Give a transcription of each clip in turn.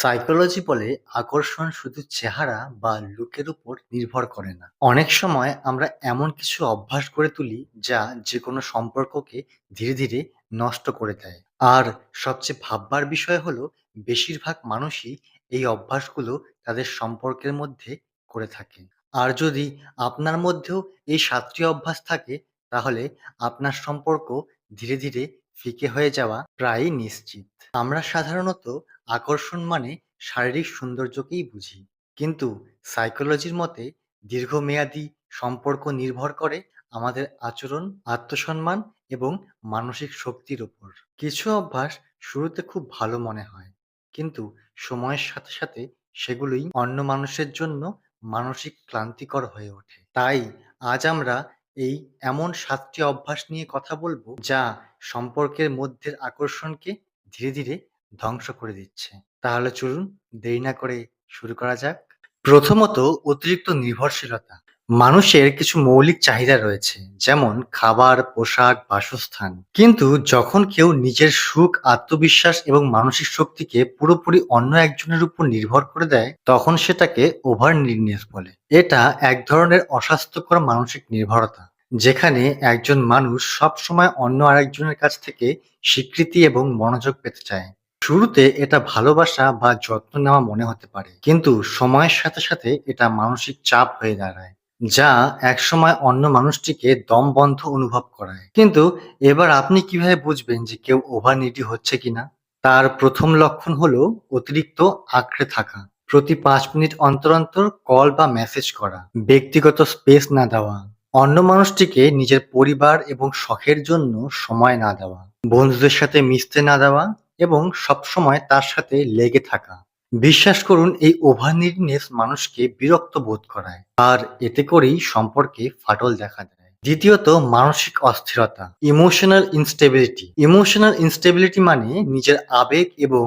Psychology বলে আকর্ষণ শুধু চেহারা বা লুকের উপর নির্ভর করে না। অনেক সময় আমরা এমন কিছু অভ্যাস গড়ে তুলি যা যে কোনো সম্পর্ককে ধীরে ধীরে নষ্ট করে দেয়। আর সবচেয়ে ভাববার বিষয় হলো বেশিরভাগ মানুষই এই অভ্যাসগুলো তাদের সম্পর্কের মধ্যে করে থাকে। আর যদি আপনার মধ্যেও এই ৭টি অভ্যাস থাকে, তাহলে আপনার সম্পর্ক ধীরে ধীরে ফিকে হয়ে যাওয়া প্রায়ই নিশ্চিত। আমরা সাধারণত আকর্ষণ মানে শারীরিক সৌন্দর্যকেই বুঝি, কিন্তু সাইকোলজির মতে দীর্ঘমেয়াদী সম্পর্ক নির্ভর করে আমাদের আচরণ, আত্মসম্মান এবং মানসিক শক্তির উপর। কিছু অভ্যাস শুরুতে খুব ভালো মনে হয়, কিন্তু সময়ের সাথে সাথে সেগুলোই অন্য মানুষের জন্য মানসিক ক্লান্তিকর হয়ে ওঠে। তাই আজ আমরা এই এমন ৭টি অভ্যাস নিয়ে কথা বলবো যা সম্পর্কের মধ্যের আকর্ষণকে ধীরে ধীরে ধ্বংস করে দিচ্ছে। তাহলে চলুন দেরি না করে শুরু করা যাক। প্রথমত, অতিরিক্ত নির্ভরশীলতা। মানুষের কিছু মৌলিক চাহিদা রয়েছে, যেমন খাবার, পোশাক, বাসস্থান। কিন্তু যখন কেউ নিজের সুখ, আত্মবিশ্বাস এবং মানসিক শক্তিকে পুরোপুরি অন্য একজনের উপর নির্ভর করে দেয়, তখন সেটাকে ওভার নিডনেস বলে। এটা এক ধরনের অস্বাস্থ্যকর মানসিক নির্ভরতা, যেখানে একজন মানুষ সবসময় অন্য আরেকজনের কাছ থেকে স্বীকৃতি এবং মনোযোগ পেতে চায়। শুরুতে এটা ভালোবাসা বা যত্ন নেওয়া মনে হতে পারে, কিন্তু সময়ের সাথে সাথে এটা মানসিক চাপ হয়ে দাঁড়ায়, যা একসময় অন্য মানুষটিকে দমবন্ধ অনুভব করায়। কিন্তু এবার আপনি কিভাবে বুঝবেন যে কেউ ওভার নিডি হচ্ছে কিনা? তার প্রথম লক্ষণ হলো অতিরিক্ত আঁকড়ে থাকা। প্রতি ৫ মিনিট অন্তর অন্তর কল বা মেসেজ করা, ব্যক্তিগত স্পেস না দেওয়া, অন্য মানুষটিকে নিজের পরিবার এবং শখের জন্য সময় না দেওয়া, বন্ধুদের সাথে মিশতে না দেওয়া এবং সবসময় তার সাথে লেগে থাকা। বিশ্বাস করুন, এই ওভার নিডনেস মানুষকে বিরক্ত বোধ করায়, আর এতে করেই সম্পর্কে ফাটল দেখা দেয়। দ্বিতীয়ত, মানসিক অস্থিরতা, ইমোশনাল ইনস্টেবিলিটি। ইমোশনাল ইনস্টেবিলিটি মানে নিজের আবেগ এবং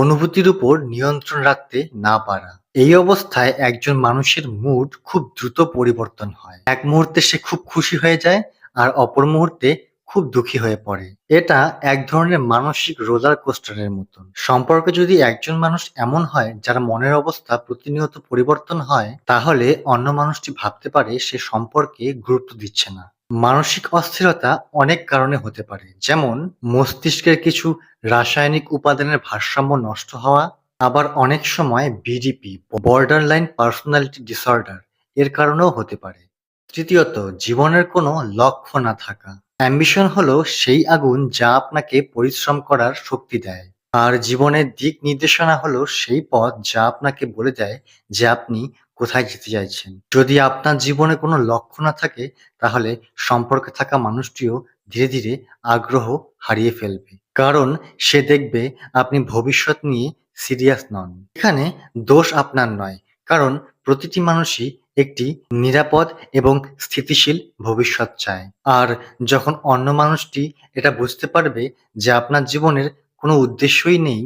অনুভূতির উপর নিয়ন্ত্রণ রাখতে না পারা। এই অবস্থায় একজন মানুষের মুড খুব দ্রুত পরিবর্তন হয়। এক মুহূর্তে সে খুব খুশি হয়ে যায়, আর অপর মুহূর্তে খুব দুঃখী হয়ে পড়ে। এটা এক ধরনের মানসিক রোলার কোস্টারের মতন। সম্পর্কে যদি একজন মানুষ এমন হয় যার মনের অবস্থা প্রতিনিয়ত পরিবর্তন হয়, তাহলে অন্য মানুষটি ভাবতে পারে সে সম্পর্কে গুরুত্ব দিচ্ছে না। মানসিক অস্থিরতা অনেক কারণে হতে পারে, যেমন মস্তিষ্কের কিছু রাসায়নিক উপাদানের ভারসাম্য নষ্ট হওয়া, আবার অনেক সময় BDP, border line personality disorder এর কারণেও হতে পারে। তৃতীয়ত, জীবনের কোনো লক্ষ্য না থাকা। অ্যাম্বিশন হলো সেই আগুন যা আপনাকে পরিশ্রম করার শক্তি দেয়। আর জীবনের দিক নির্দেশনা হলো সেই পথ যা আপনাকে বলে দেয় যে আপনি কোথায় যেতে চাইছেন। যদি আপনার জীবনে কোনো লক্ষ্য না থাকে, তাহলে সম্পর্কে থাকা মানুষটিও ধীরে ধীরে আগ্রহ হারিয়ে ফেলবে। কারণ সে দেখবে আপনি ভবিষ্যৎ নিয়ে সিরিয়াস নন। এখানে দোষ আপনার নয়, কারণ প্রতিটি মানুষই একটি নিরাপদ এবং স্থিতিশীল ভবিষ্যৎ চায়। আর যখন অন্য মানুষটি এটা বুঝতে পারবে যে আপনার জীবনের কোনো উদ্দেশ্যই নেই,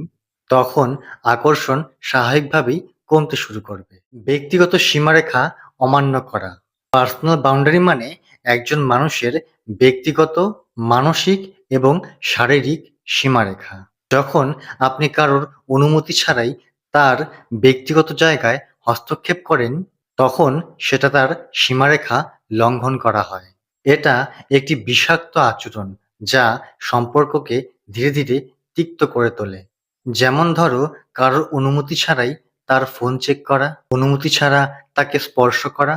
তখন আকর্ষণ স্বাভাবিকভাবেই কমতে শুরু করবে। ব্যক্তিগত সীমারেখা অমান্য করা। পার্সোনাল বাউন্ডারি মানে একজন মানুষের ব্যক্তিগত, মানসিক এবং শারীরিক সীমারেখা। যখন আপনি কারোর অনুমতি ছাড়াই তার ব্যক্তিগত জায়গায় হস্তক্ষেপ করেন, তখন সেটা তার সীমারেখা লঙ্ঘন করা হয়। এটা একটি বিষাক্ত আচরণ যা সম্পর্ককে ধীরে ধীরে তিক্ত করে তোলে। যেমন ধরো, কারোর অনুমতি ছাড়াই তার ফোন চেক করা, অনুমতি ছাড়া তাকে স্পর্শ করা,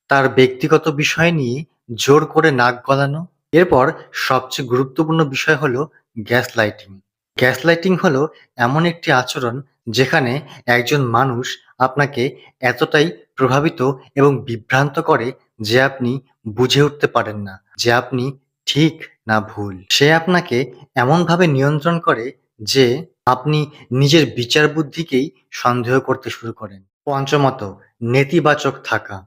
তার ব্যক্তিগত বিষয় নিয়ে জোর করে নাক গলানো। এরপর সবচেয়ে গুরুত্বপূর্ণ বিষয় হলো গ্যাসলাইটিং। গ্যাসলাইটিং হলো এমন একটি আচরণ যেখানে একজন মানুষ আপনাকে এতটাই প্রভাবিত এবং বিভ্রান্ত করে যে আপনি বুঝে উঠতে পারেন না যে আপনি ঠিক না ভুল। সে আপনাকে এমনভাবে নিয়ন্ত্রণ করে যে আপনি নিজের বিচার বুদ্ধিকেই সন্দেহ করতে শুরু করেন। পঞ্চমত, নেতিবাচক থাকা।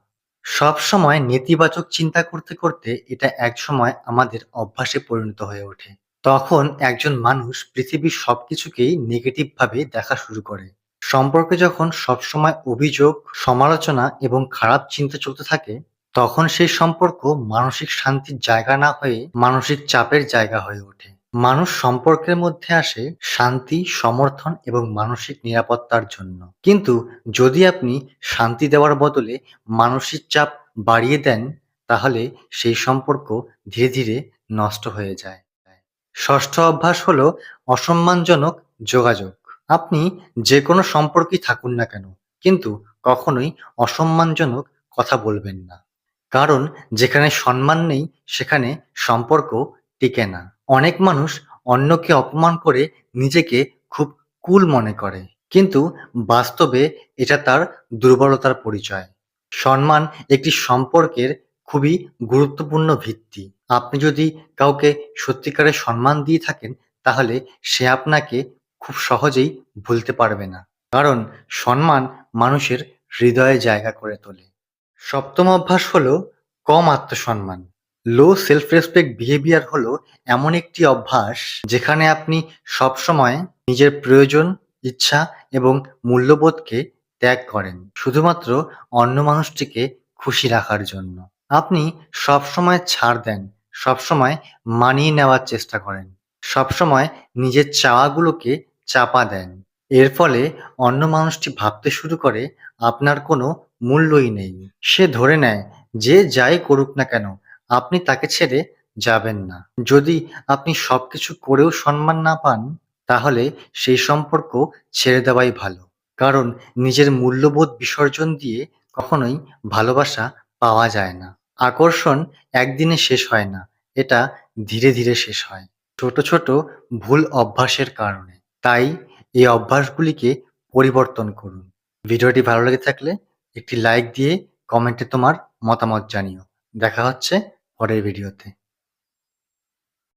সবসময় নেতিবাচক চিন্তা করতে করতে এটা একসময় আমাদের অভ্যাসে পরিণত হয়ে ওঠে। তখন একজন মানুষ পৃথিবীর সবকিছুকেই নেগেটিভ ভাবে দেখা শুরু করে। সম্পর্কে যখন সবসময় অভিযোগ, সমালোচনা এবং খারাপ চিন্তা চলতে থাকে, তখন সেই সম্পর্ক মানসিক শান্তির জায়গা না হয়ে মানসিক চাপের জায়গা হয়ে ওঠে। মানুষ সম্পর্কের মধ্যে আসে শান্তি, সমর্থন এবং মানসিক নিরাপত্তার জন্য। কিন্তু যদি আপনি শান্তি দেওয়ার বদলে মানসিক চাপ বাড়িয়ে দেন, তাহলে সেই সম্পর্ক ধীরে ধীরে নষ্ট হয়ে যায়। ষষ্ঠ অভ্যাস হলো অসম্মানজনক যোগাযোগ। আপনি যে কোনো সম্পর্কেই থাকুন না কেন, কিন্তু কখনোই অসম্মানজনক কথা বলবেন না। কারণ যেখানে সম্মান নেই, সেখানে সম্পর্ক টিকে না। অনেক মানুষ অন্যকে অপমান করে নিজেকে খুব কুল মনে করে, কিন্তু বাস্তবে এটা তার দুর্বলতার পরিচয়। সম্মান একটি সম্পর্কের খুবই গুরুত্বপূর্ণ ভিত্তি। আপনি যদি কাউকে সত্যিকারের সম্মান দিয়ে থাকেন, তাহলে সে আপনাকে খুব সহজেই ভুলতে পারবে না। কারণ সম্মান মানুষের হৃদয়ে জায়গা করে তোলে। সপ্তম অভ্যাস হলো কম আত্মসম্মান। লো সেলফ রেসপেক্ট বিহেভিয়ার হলো এমন একটি অভ্যাস যেখানে আপনি সবসময় নিজের প্রয়োজন, ইচ্ছা এবং মূল্যবোধকে ত্যাগ করেন শুধুমাত্র অন্য মানুষটিকে খুশি রাখার জন্য। আপনি সবসময় ছাড় দেন, সবসময় মানিয়ে নেওয়ার চেষ্টা করেন, সবসময় নিজের চাওয়াগুলোকে চাপা দেন। এর ফলে অন্য মানুষটি ভাবতে শুরু করে আপনার কোনো মূল্যই নেই। সে ধরে নেয় যে যাই করুক না কেন, আপনি তাকে ছেড়ে যাবেন না। যদি আপনি সবকিছু করেও সম্মান না পান, তাহলে সেই সম্পর্ক ছেড়ে দেওয়াই ভালো। কারণ নিজের মূল্যবোধ বিসর্জন দিয়ে কখনোই ভালোবাসা পাওয়া যায় না। আকর্ষণ একদিনে শেষ হয় না, এটা ধীরে ধীরে শেষ হয় ছোট ছোট ভুল অভ্যাসের কারণে। তাই এই অভ্যাসগুলিকে পরিবর্তন করুন। ভিডিওটি ভালো লেগে থাকলে একটি লাইক দিয়ে কমেন্টে তোমার মতামত জানিও। দেখা হচ্ছে পরের ভিডিওতে।